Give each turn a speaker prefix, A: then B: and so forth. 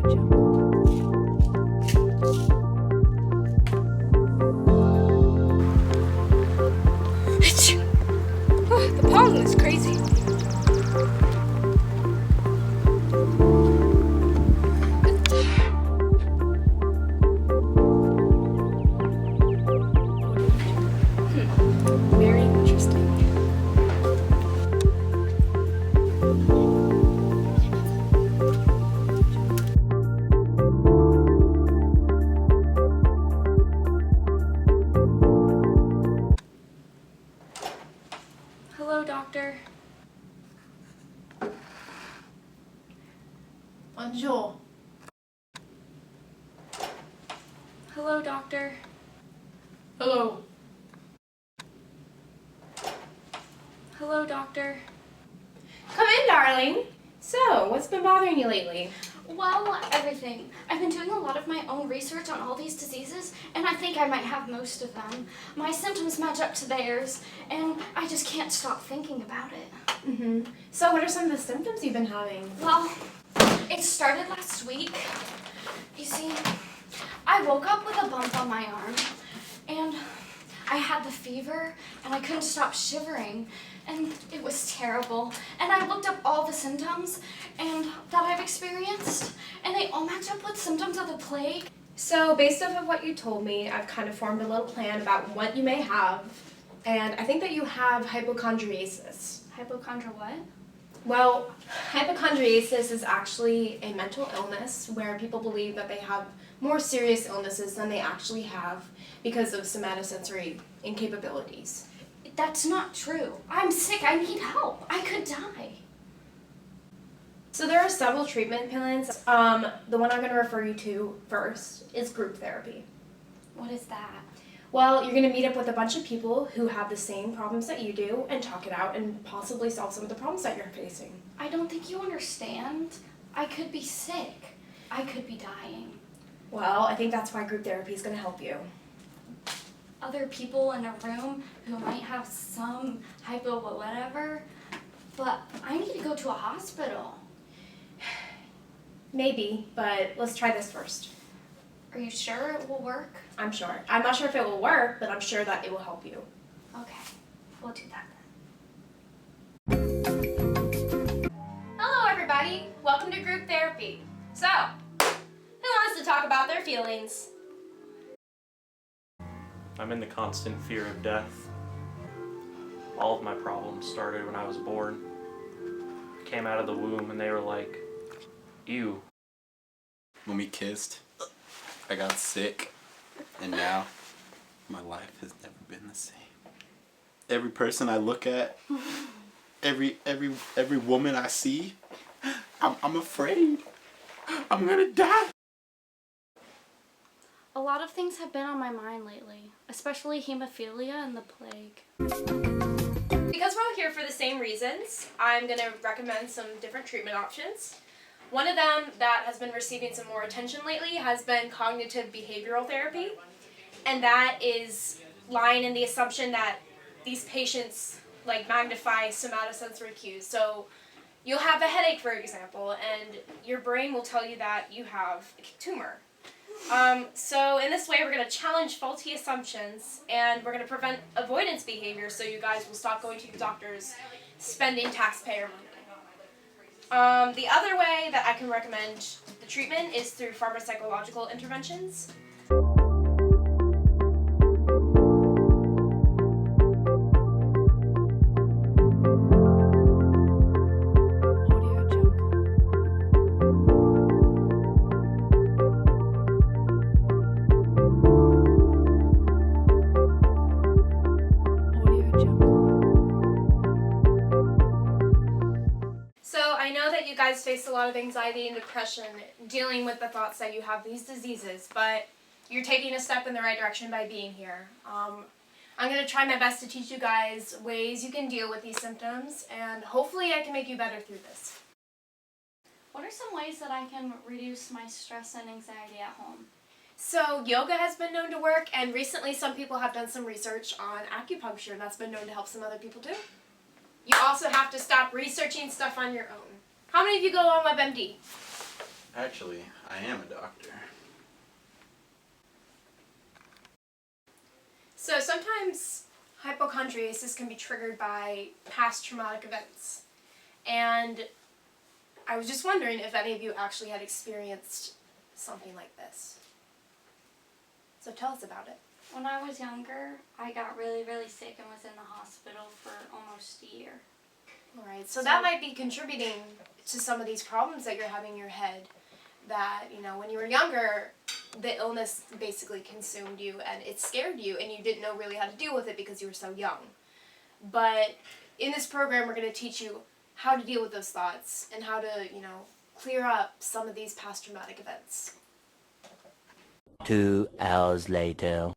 A: The pollen is crazy. Very interesting. Hello, doctor.
B: Bonjour.
A: Hello, doctor.
B: Hello.
A: Hello, doctor.
B: Come in, darling. So, what's been bothering you lately?
A: Well, everything. I've been doing a lot of my own research on all these diseases, and I think I might have most of them. My symptoms match up to theirs, and I just can't stop thinking about it.
B: So, what are some of the symptoms you've been having?
A: Well, it started last week. You see, I woke up with a bump on my arm, and I had the fever, and I couldn't stop shivering, and it was terrible. And I looked up all the symptoms and that I've experienced, and they all match up with symptoms of the plague.
B: So, based off of what you told me, I've kind of formed a little plan about what you may have, and I think that you have hypochondriasis.
A: HypochondriWHAT?
B: Well, hypochondriasis is actually a mental illness where people believe that they have more serious illnesses than they actually have because of somatosensory incapabilities.
A: That's not true. I'm sick. I need help. I could die.
B: So there are several treatment plans. The one I'm going to refer you to first is group therapy.
A: What is that?
B: Well, you're going to meet up with a bunch of people who have the same problems that you do and talk it out and possibly solve some of the problems that you're facing.
A: I don't think you understand. I could be sick. I could be dying.
B: Well, I think that's why group therapy is going to help you.
A: Other people in a room who might have some hypo whatever, but I need to go to a hospital.
B: Maybe, but let's try this first.
A: Are you sure it will work?
B: I'm sure. I'm not sure if it will work, but I'm sure that it will help you.
A: Okay, we'll do that then.
B: Hello, everybody. Welcome to group therapy. So, who wants to talk about their feelings?
C: I'm in the constant fear of death. All of my problems started when I was born. I came out of the womb and they were like, ew.
D: When we kissed, I got sick, and now my life has never been the same. Every person I look at, every woman I see, I'm afraid. I'm gonna die.
A: A lot of things have been on my mind lately, especially hemophilia and the plague.
B: Because we're all here for the same reasons, I'm going to recommend some different treatment options. One of them that has been receiving some more attention lately has been cognitive behavioral therapy, and that is lying in the assumption that these patients magnify somatosensory cues. So you'll have a headache, for example, and your brain will tell you that you have a tumor. So in this way, we're going to challenge faulty assumptions, and we're going to prevent avoidance behavior so you guys will stop going to your doctors spending taxpayer money. The other way that I can recommend the treatment is through pharmacological interventions. I know that you guys face a lot of anxiety and depression dealing with the thoughts that you have these diseases, but you're taking a step in the right direction by being here. I'm going to try my best to teach you guys ways you can deal with these symptoms, and hopefully I can make you better through this.
A: What are some ways that I can reduce my stress and anxiety at home?
B: So yoga has been known to work, and recently some people have done some research on acupuncture that's been known to help some other people too. You also have to stop researching stuff on your own. How many of you go on WebMD?
D: Actually, I am a doctor.
B: So sometimes hypochondriasis can be triggered by past traumatic events. And I was just wondering if any of you actually had experienced something like this. So tell us about it.
A: When I was younger, I got really, really sick and was in the hospital for almost a year.
B: Alright, so that might be contributing to some of these problems that you're having in your head. That, you know, when you were younger, the illness basically consumed you and it scared you and you didn't know really how to deal with it because you were so young. But in this program, we're going to teach you how to deal with those thoughts and how to, you know, clear up some of these past traumatic events.
E: 2 hours later.